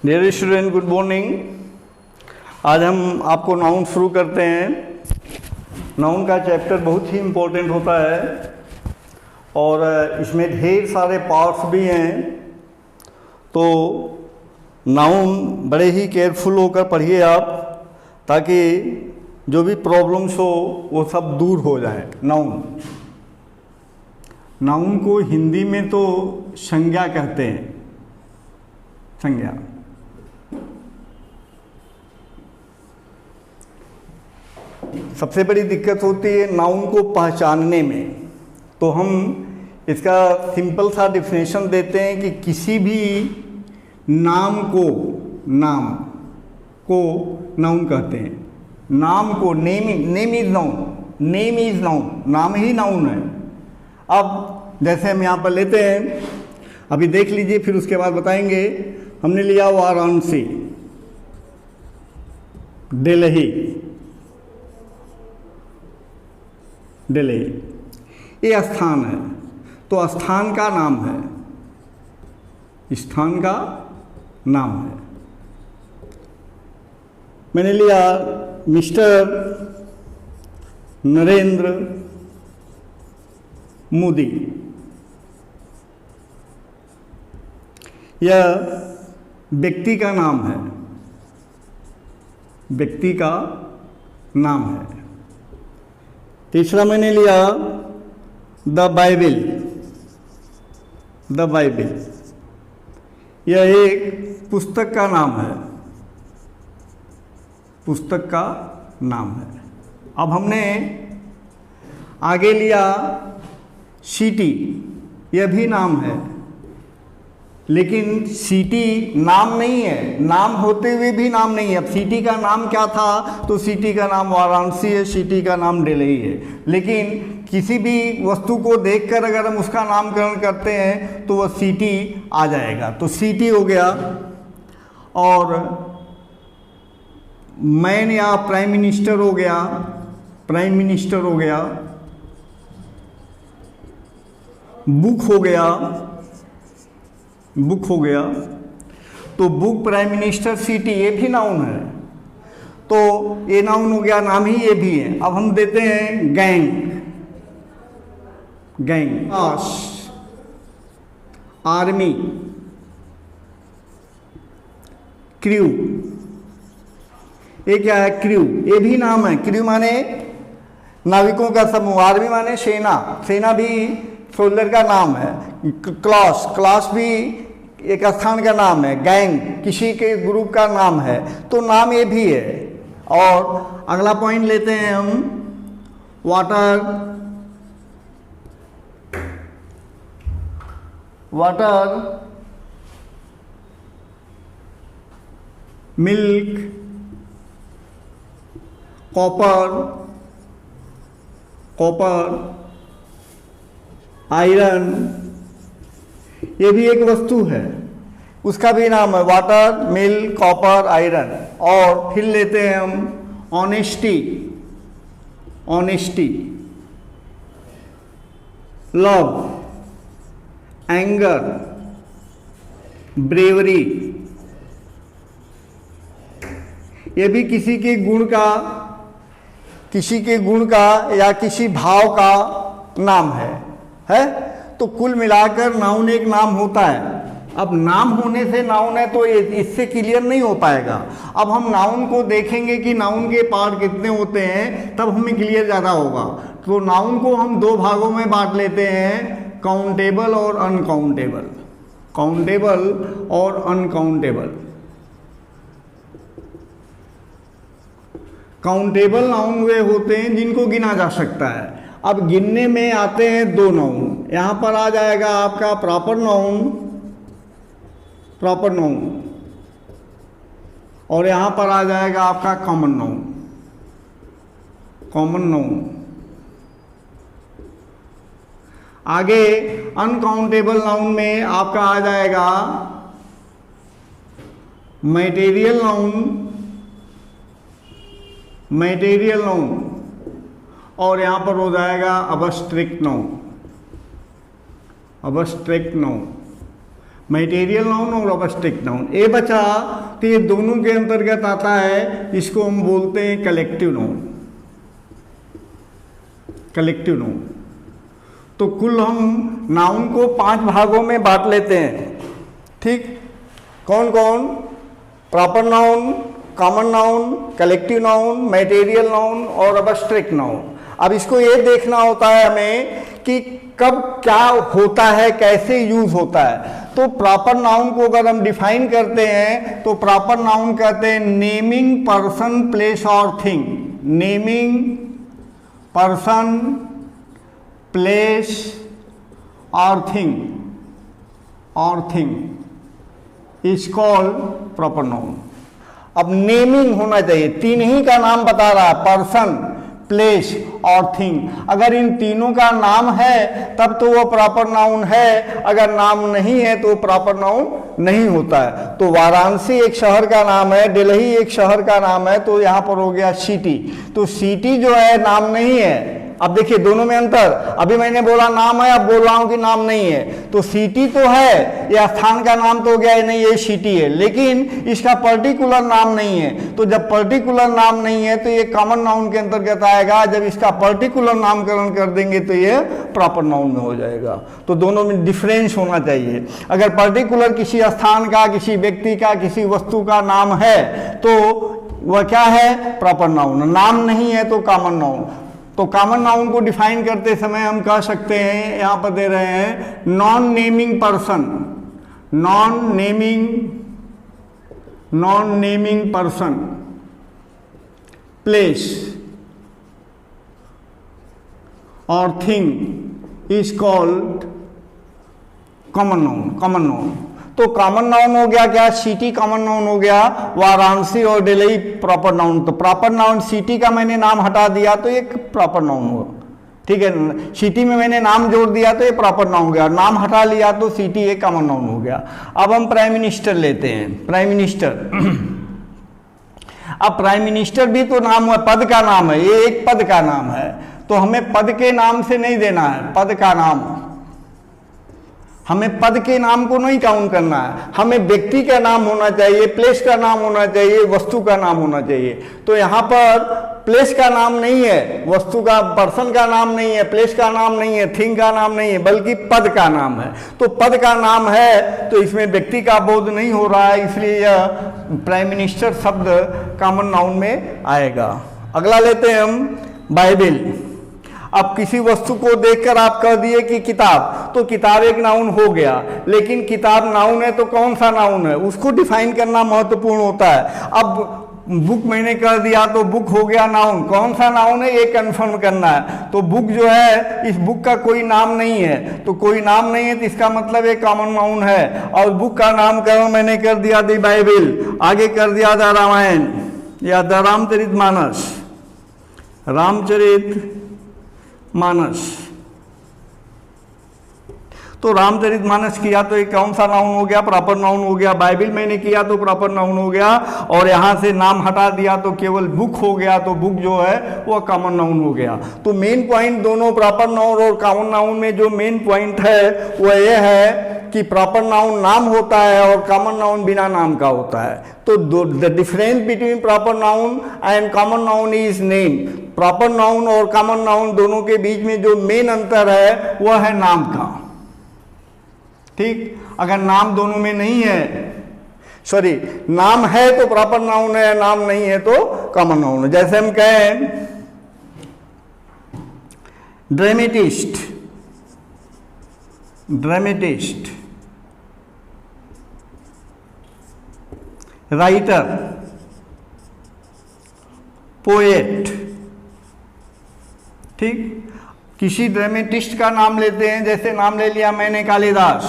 Dear student, good morning. आज हम आपको नाउन शुरू करते हैं। नाउन का चैप्टर बहुत ही इम्पोर्टेंट होता है और इसमें ढेर सारे पार्ट्स भी हैं, तो नाउन बड़े ही केयरफुल होकर पढ़िए आप, ताकि जो भी प्रॉब्लम्स हो वो सब दूर हो जाए। नाउन को हिंदी में तो संज्ञा कहते हैं, संज्ञा। सबसे बड़ी दिक्कत होती है नाउन को पहचानने में। तो हम इसका सिंपल सा डिफिनेशन देते हैं कि किसी भी नाम को नाउन कहते हैं। नाम को नेम इज नाउन, नाम ही नाउन है। अब जैसे हम यहाँ पर लेते हैं, अभी देख लीजिए, फिर उसके बाद बताएंगे। हमने लिया वाराणसी, दिल्ली, ये स्थान है, तो स्थान का नाम है, स्थान का नाम है। मैंने लिया मिस्टर नरेंद्र मोदी, यह व्यक्ति का नाम है, व्यक्ति का नाम है। तीसरा मैंने लिया द बाइबिल, यह एक पुस्तक का नाम है, पुस्तक का नाम है। अब हमने आगे लिया सिटी, यह भी नाम है, लेकिन सिटी नाम नहीं है, नाम होते हुए भी नाम नहीं है। अब सिटी का नाम क्या था, तो सिटी का नाम वाराणसी है, सिटी का नाम दिल्ली है। लेकिन किसी भी वस्तु को देखकर अगर हम उसका नामकरण करते हैं तो वह सिटी आ जाएगा, तो सिटी हो गया। और मैन या प्राइम मिनिस्टर हो गया, प्राइम मिनिस्टर हो गया। बुक हो गया, बुक हो गया, तो बुक, प्राइम मिनिस्टर, सिटी, ये भी नाउन है। तो ये नाउन हो गया, नाम ही ये भी है। अब हम देते हैं गैंग, आर्मी, क्रू, ये क्या है, क्रू, ये भी नाम है। क्रू माने नाविकों का समूह, आर्मी माने सेना, सेना भी सोल्जर का नाम है। क्लास भी एक स्थान का नाम है। गैंग किसी के ग्रुप का नाम है, तो नाम ये भी है। और अगला पॉइंट लेते हैं हम, वाटर, मिल्क, कॉपर, आयरन, ये भी एक वस्तु है, उसका भी नाम है, वाटर, मिल्क, कॉपर, आयरन। और फिर लेते हैं हम ऑनेस्टी, लव, एंगर, ब्रेवरी, ये भी किसी के गुण का या किसी भाव का नाम है। तो कुल मिलाकर नाउन एक नाम होता है। अब नाम होने से नाउन है तो इससे क्लियर नहीं हो पाएगा। अब हम नाउन को देखेंगे कि नाउन के पार्ट कितने होते हैं, तब हमें क्लियर ज़्यादा होगा। तो नाउन को हम दो भागों में बांट लेते हैं, काउंटेबल और अनकाउंटेबल, काउंटेबल और अनकाउंटेबल। काउंटेबल नाउन वे होते हैं जिनको गिना जा सकता है। अब गिनने में आते हैं दो नाउन। यहाँ पर आ जाएगा आपका प्रॉपर नाउन, और यहाँ पर आ जाएगा आपका कॉमन नाउन। आगे अनकाउंटेबल नाउन में आपका आ जाएगा मैटेरियल नाउन, और यहाँ पर हो जाएगा अब्स्ट्रैक्ट नाउन। मटेरियल नाउन और अब्स्ट्रैक्ट नाउन। ए बचा तो ये दोनों के अंतर्गत आता है, इसको हम बोलते हैं कलेक्टिव नाउन। Collective noun. तो कुल हम नाउन को 5 भागों में बांट लेते हैं, ठीक। कौन कौन? Proper noun, common noun, collective noun, material noun और अब्स्ट्रैक्ट नाउन। अब इसको ये देखना होता है हमें कि कब क्या होता है, कैसे यूज होता है। तो प्रॉपर नाउन को अगर हम डिफाइन करते हैं तो प्रॉपर नाउन कहते हैं नेमिंग पर्सन, प्लेस और थिंग। नेमिंग पर्सन, प्लेस और thing is called proper noun. अब नेमिंग होना चाहिए, 3 ही का नाम बता रहा है, पर्सन, प्लेस और थिंग। अगर इन तीनों का नाम है तब तो वो प्रॉपर नाउन है, अगर नाम नहीं है तो प्रॉपर नाउन नहीं होता है। तो वाराणसी एक शहर का नाम है, दिल्ली एक शहर का नाम है, तो यहाँ पर हो गया सिटी। तो सिटी जो है नाम नहीं है। अब देखिए दोनों में अंतर, अभी मैंने बोला नाम है, अब बोल रहा हूं कि नाम नहीं है। तो सिटी तो है, यह स्थान का नाम तो हो गया, नहीं ये सिटी है, लेकिन इसका पर्टिकुलर नाम नहीं है। तो जब पर्टिकुलर नाम नहीं है तो ये कॉमन नाउन के अंतर्गत आएगा। जब इसका पर्टिकुलर नामकरण कर देंगे तो ये प्रॉपर नाउन में हो जाएगा। तो दोनों में डिफरेंस होना चाहिए। अगर पर्टिकुलर किसी स्थान का, किसी व्यक्ति का, किसी वस्तु का नाम है तो वह क्या है? Proper noun. नाम नहीं है तो कॉमन नाउन। तो कॉमन नाउन को डिफाइन करते समय हम कह सकते हैं, यहां पर दे रहे हैं, non naming person, non naming person, place और thing is called common noun. Common noun तो कॉमन नाउन हो गया क्या? सिटी कॉमन नाउन हो गया, वाराणसी और दिल्ली प्रॉपर नाउन। तो प्रॉपर नाउन सिटी का मैंने नाम हटा दिया तो ये प्रॉपर नाउन हुआ, ठीक है। सिटी में मैंने नाम जोड़ दिया तो ये प्रॉपर नाउन हो गया, नाम हटा लिया तो सिटी एक कॉमन नाउन हो गया। अब हम प्राइम मिनिस्टर लेते हैं। प्राइम मिनिस्टर अब प्राइम मिनिस्टर भी तो नाम है, पद का नाम है, ये एक पद का नाम है। तो हमें पद के नाम से नहीं देना है, पद का नाम, हमें पद के नाम को नहीं काउंट करना है। हमें व्यक्ति का नाम होना चाहिए, प्लेस का नाम होना चाहिए, वस्तु का नाम होना चाहिए। तो यहाँ पर प्लेस का नाम नहीं है, वस्तु का, पर्सन का नाम नहीं है, प्लेस का नाम नहीं है, थिंग का नाम नहीं है, बल्कि पद का नाम है। तो पद का नाम है तो इसमें व्यक्ति का बोध नहीं हो रहा है, इसलिए यह प्राइम मिनिस्टर शब्द कॉमन नाउन में आएगा। अगला लेते हैं हम बाइबिल। अब किसी वस्तु को देखकर आप कह दिए कि किताब, तो किताब एक नाउन हो गया, लेकिन किताब नाउन है तो कौन सा नाउन है उसको डिफाइन करना महत्वपूर्ण होता है। अब बुक मैंने कर दिया तो बुक हो गया नाउन, कौन सा नाउन है ये कंफर्म करना है। तो बुक जो है, इस बुक का कोई नाम नहीं है, तो कोई नाम नहीं है तो इसका मतलब एक कॉमन नाउन है। और बुक का नामकरण मैंने कर दिया दी बाइबिल, आगे कर दिया द रामायण या द रामचरितमानस, रामचरित मानस। तो रामचरितमानस किया तो एक कौन सा नाउन हो गया? प्रॉपर नाउन हो गया। बाइबिल मैंने किया तो प्रॉपर नाउन हो गया, और यहां से नाम हटा दिया तो केवल बुक हो गया, तो बुक जो है वो कॉमन नाउन हो गया। तो मेन पॉइंट दोनों प्रॉपर नाउन और कॉमन नाउन में जो मेन पॉइंट है वो ये है कि प्रॉपर नाउन नाम होता है और कॉमन नाउन बिना नाम का होता है। तो the difference between proper noun and common noun is name. Proper noun और कॉमन नाउन दोनों के बीच में जो मेन अंतर है वह है नाम का, ठीक। अगर नाम दोनों में नहीं है, सॉरी, नाम है तो प्रॉपर नाउन है, नाम नहीं है तो कॉमन नाउन है। जैसे हम कहें ड्रामेटिस्ट, ड्रामेटिस्ट, राइटर, पोएट, ठीक। किसी ड्रामेटिस्ट का नाम लेते हैं, जैसे नाम ले लिया मैंने Kalidas,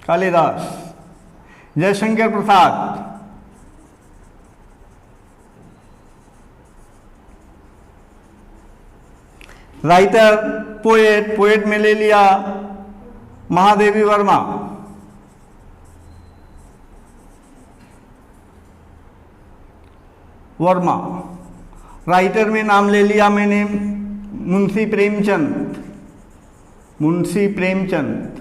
Kalidas, Jaishankar Prasad, writer, poet, poet में ले लिया महादेवी वर्मा, वर्मा। राइटर में नाम ले लिया मैंने मुंशी प्रेमचंद, मुंशी प्रेमचंद।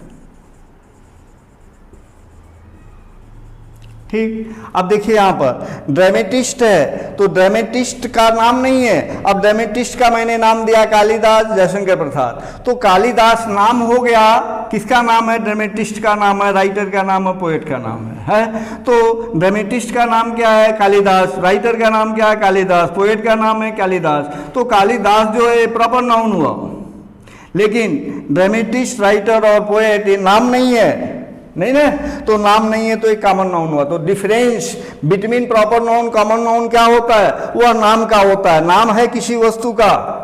ठीक। अब देखिए यहाँ पर ड्रामेटिस्ट है, तो ड्रामेटिस्ट का नाम नहीं है। अब ड्रामेटिस्ट का मैंने नाम दिया कालिदास जयशंकर प्रसाद, तो कालिदास नाम हो गया, किसका नाम है? ड्रामेटिस्ट का नाम है, राइटर का नाम है, पोएट का नाम है? तो ड्रामेटिस्ट का नाम क्या है? कालिदास। राइटर का नाम क्या है? कालिदास। पोएट का नाम है कालिदास। तो कालिदास जो है प्रॉपर नाउन हुआ, लेकिन ड्रामेटिस्ट, राइटर और पोएट ये नाम नहीं है, नहीं ना, तो नाम नहीं है तो एक कॉमन नाउन हुआ। तो difference between proper noun common noun क्या होता है? वह नाम का होता है। नाम है किसी वस्तु का,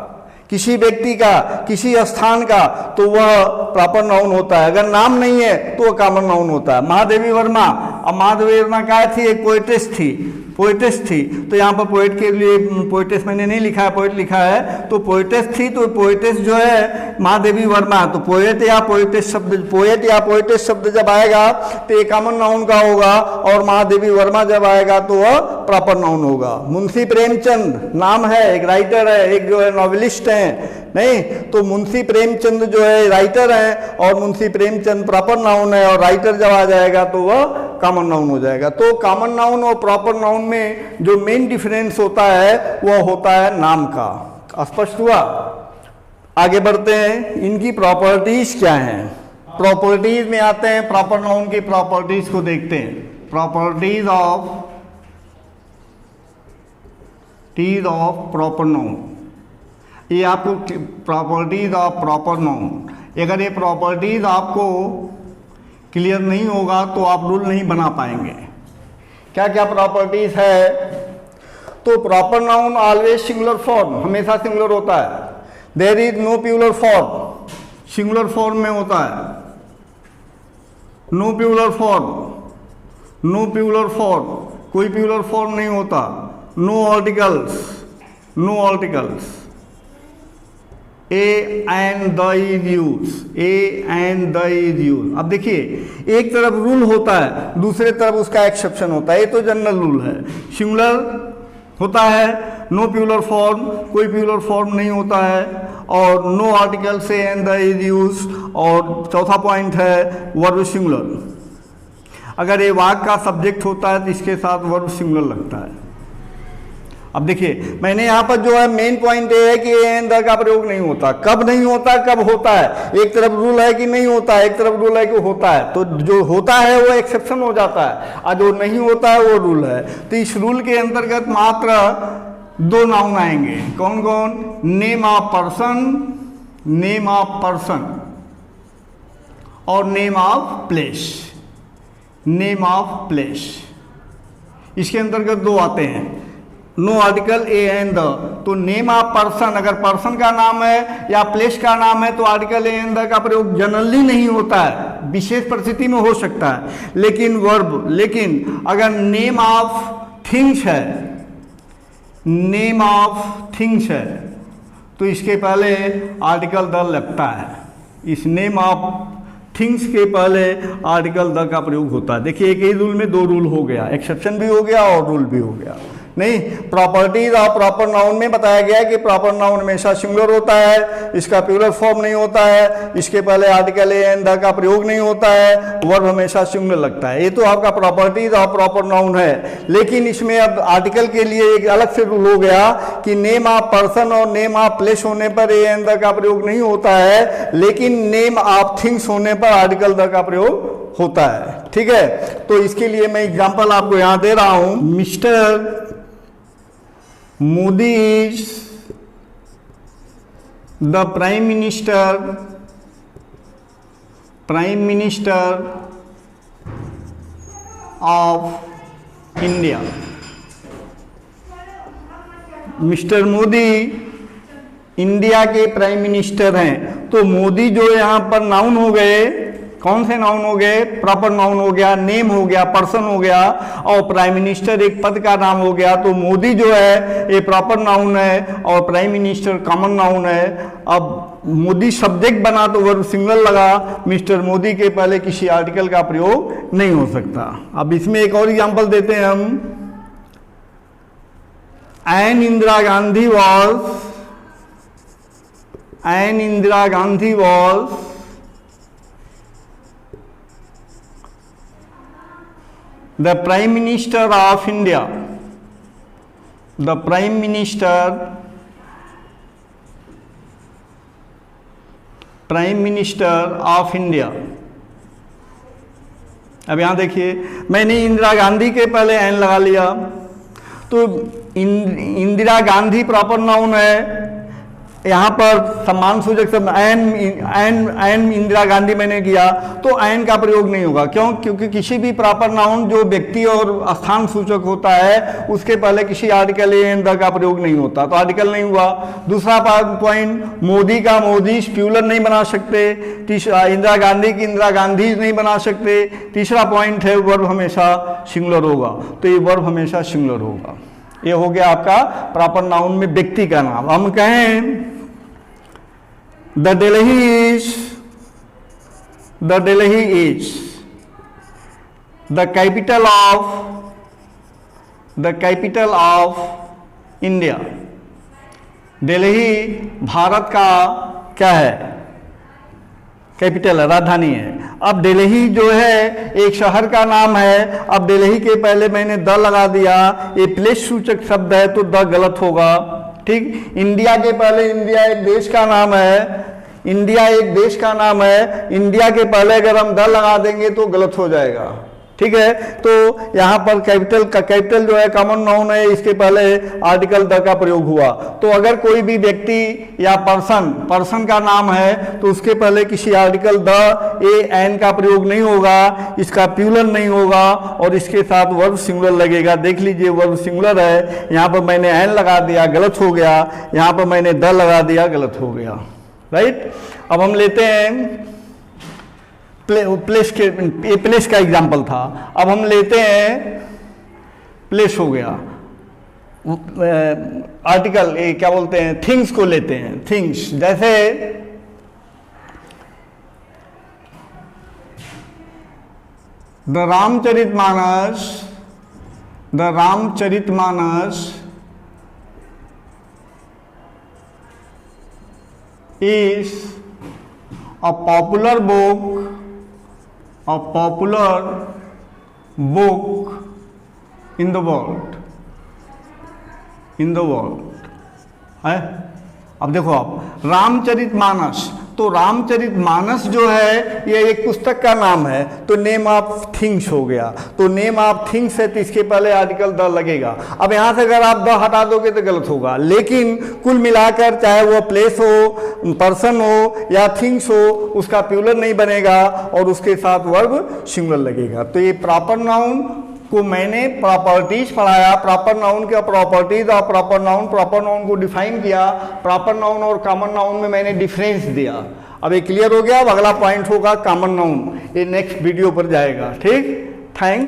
किसी व्यक्ति का, किसी स्थान का, तो वह प्रॉपर नाउन होता है। अगर नाम नहीं है तो वह कॉमन नाउन होता है। महादेवी वर्मा, अब महादेवी वर्मा क्या थी? एक पोएटेस थी, पोएटेस थी। तो यहाँ पर पोएट के लिए पोएटेस मैंने नहीं लिखा है, पोएट लिखा है। तो पोएटेस थी, तो पोएटेस जो है महादेवी वर्मा, तो पोएट या पोएटेस शब्द, पोएट या पोएटेस शब्द जब आएगा तो एक कॉमन नाउन का होगा, और महादेवी वर्मा जब आएगा तो वह प्रॉपर नाउन होगा। मुंशी प्रेमचंद नाम है, एक राइटर है, एक जो है नॉवेलिस्ट है, नहीं, तो मुंशी प्रेमचंद जो है राइटर है, और मुंशी प्रेमचंद प्रॉपर नाउन है, और राइटर जब आ जाएगा तो वह कॉमन नाउन हो जाएगा। तो कॉमन नाउन और प्रॉपर नाउन में जो मेन डिफरेंस होता है वह होता है नाम का। स्पष्ट हुआ? आगे बढ़ते हैं, इनकी प्रॉपर्टीज क्या हैं। प्रॉपर्टीज में आते हैं, प्रॉपर नाउन की प्रॉपर्टीज को देखते हैं। प्रॉपर्टीज ऑफ प्रॉपर नाउन, ये आपको प्रॉपर्टीज ऑफ प्रॉपर नाउन, अगर ये प्रॉपर्टीज आपको क्लियर नहीं होगा तो आप रूल नहीं बना पाएंगे। क्या क्या प्रॉपर्टीज है? तो proper noun always singular form, हमेशा सिंगुलर होता है। There is no plural form, singular form में होता है। No plural form, no plural form, कोई प्लूरल फॉर्म नहीं होता। No articles, no articles. A and the is use, a and the is use. अब देखिए, एक तरफ रूल होता है, दूसरे तरफ उसका एक्सेप्शन होता है। ये तो जनरल रूल है। सिंगुलर होता है, नो प्लूरल फॉर्म, कोई प्लूरल फॉर्म नहीं होता है, और नो आर्टिकल से एंड द इज यूज। और चौथा पॉइंट है वर्ब सिंगुलर। अगर ये वाक्य का सब्जेक्ट होता है तो इसके साथ वर्ब सिंगुलर लगता है। अब देखिए, मैंने यहाँ पर जो है मेन पॉइंट ये है कि एंड द का प्रयोग नहीं होता। कब नहीं होता, कब होता है? एक तरफ रूल है कि नहीं होता है, एक तरफ रूल है कि होता है। तो जो होता है वो एक्सेप्शन हो जाता है, और जो नहीं होता है वो रूल है। तो इस रूल के अंतर्गत मात्र दो नाउन आएंगे। कौन कौन? Name of person, name of person, और name of place, name of place. इसके अंतर्गत दो आते हैं। No article A and the, तो नेम ऑफ पर्सन, अगर पर्सन का नाम है या प्लेस का नाम है तो आर्टिकल ए एंड द का प्रयोग जनरली नहीं होता है, विशेष परिस्थिति में हो सकता है। लेकिन वर्ब, लेकिन अगर नेम ऑफ थिंग्स है, नेम ऑफ थिंग्स है, तो इसके पहले आर्टिकल द लगता है। इस नेम ऑफ थिंग्स के पहले आर्टिकल द का प्रयोग होता है। देखिए, एक ही रूल में दो रूल हो गया, एक्सेप्शन भी हो गया और रूल भी हो गया। नहीं, प्रॉपर्टीज ऑफ प्रॉपर नाउन में बताया गया कि प्रॉपर नाउन हमेशा सिंगुलर होता है, इसका प्लूरल फॉर्म नहीं होता है, इसके पहले आर्टिकल ए एंड द का प्रयोग नहीं होता है, वर्ब हमेशा सिंगुलर लगता है। ये तो आपका प्रॉपर्टीज ऑफ प्रॉपर नाउन है। लेकिन इसमें अब आर्टिकल के लिए एक अलग से रूल हो गया कि नेम ऑफ पर्सन और नेम ऑफ प्लेस होने पर ए एंड द का प्रयोग नहीं होता है, लेकिन नेम ऑफ थिंग्स होने पर आर्टिकल द का प्रयोग होता है। ठीक है, तो इसके लिए मैं एग्जाम्पल आपको यहाँ दे रहा हूं। Mister Modi is the Prime Minister of India. Mister Modi India के प्राइम मिनिस्टर हैं। तो मोदी जो यहाँ पर नाउन हो गए, कौन से नाउन हो गए? प्रॉपर नाउन हो गया, नेम हो गया, पर्सन हो गया, और प्राइम मिनिस्टर एक पद का नाम हो गया। तो मोदी जो है ये प्रॉपर नाउन है और प्राइम मिनिस्टर कॉमन नाउन है। अब मोदी सब्जेक्ट बना तो वर्ब सिंगुलर लगा, मिस्टर मोदी के पहले किसी आर्टिकल का प्रयोग नहीं हो सकता। अब इसमें एक और एग्जांपल देते हैं हम। An Indira Gandhi was the prime minister of India, the prime minister of India. अब यहां देखिए, मैंने इंदिरा गांधी के पहले एन लगा लिया, तो इंदिरा गांधी प्रॉपर नाउन है, यहाँ पर सम्मान सूचक शब्द एन इंदिरा गांधी मैंने किया तो एन का प्रयोग नहीं होगा। क्यों? क्योंकि किसी भी प्रॉपर नाउन जो व्यक्ति और स्थान सूचक होता है उसके पहले किसी आर्टिकल एन द का प्रयोग नहीं होता, तो आर्टिकल नहीं हुआ। दूसरा पॉइंट, मोदी का मोदी प्यूलर नहीं बना सकते। तीसरा, इंदिरा गांधी की इंदिरा गांधी नहीं बना सकते। तीसरा पॉइंट है वर्ब हमेशा सिंगुलर होगा, तो ये वर्ब हमेशा सिंगुलर होगा। ये हो गया आपका प्रॉपर नाउन में व्यक्ति का नाम। हम कहें the Delhi is the capital of India. Delhi Bharat का क्या है? कैपिटल है, राजधानी है। अब दिल्ली जो है एक शहर का नाम है। अब दिल्ली के पहले मैंने द लगा दिया, ये प्लेस सूचक शब्द है तो द गलत होगा। ठीक। इंडिया के पहले, इंडिया एक देश का नाम है, इंडिया एक देश का नाम है, इंडिया के पहले अगर हम द लगा देंगे तो गलत हो जाएगा। ठीक है, तो यहाँ पर कैपिटल जो है कॉमन नाउन है, इसके पहले आर्टिकल द का प्रयोग हुआ। तो अगर कोई भी व्यक्ति या पर्सन का नाम है तो उसके पहले किसी आर्टिकल द एन का प्रयोग नहीं होगा, इसका प्यूलर नहीं होगा और इसके साथ वर्ब सिंगुलर लगेगा। देख लीजिए वर्ब सिंगुलर है, यहाँ पर मैंने एन लगा दिया, गलत हो गया। यहाँ पर मैंने द लगा दिया, गलत हो गया। राइट। अब हम लेते हैं प्लेस के, ये प्लेस का एग्जाम्पल था। अब हम लेते हैं प्लेस हो गया, आर्टिकल ये क्या बोलते हैं, थिंग्स को लेते हैं। थिंग्स जैसे the Ramcharitmanas is a popular book in the world है। अब देखो आप रामचरितमानस, तो रामचरितमानस जो है ये एक पुस्तक का नाम है, तो नेम ऑफ थिंग्स हो गया। तो नेम ऑफ थिंग्स है तो इसके पहले आर्टिकल द लगेगा। अब यहाँ से अगर आप द हटा दोगे तो गलत होगा, लेकिन कुल मिलाकर चाहे वो प्लेस हो, पर्सन हो या थिंग्स हो, उसका प्यूलर नहीं बनेगा और उसके साथ वर्ब सिंगुलर लगेगा। तो ये प्रॉपर नाउन को मैंने प्रॉपर्टीज पढ़ाया, प्रॉपर नाउन के प्रॉपर्टीज और प्रॉपर नाउन को डिफाइन किया। प्रॉपर नाउन और कॉमन नाउन में मैंने डिफरेंस दिया। अब ये क्लियर हो गया। अब अगला पॉइंट होगा कॉमन नाउन, ये नेक्स्ट वीडियो पर जाएगा। ठीक, थैंक्स।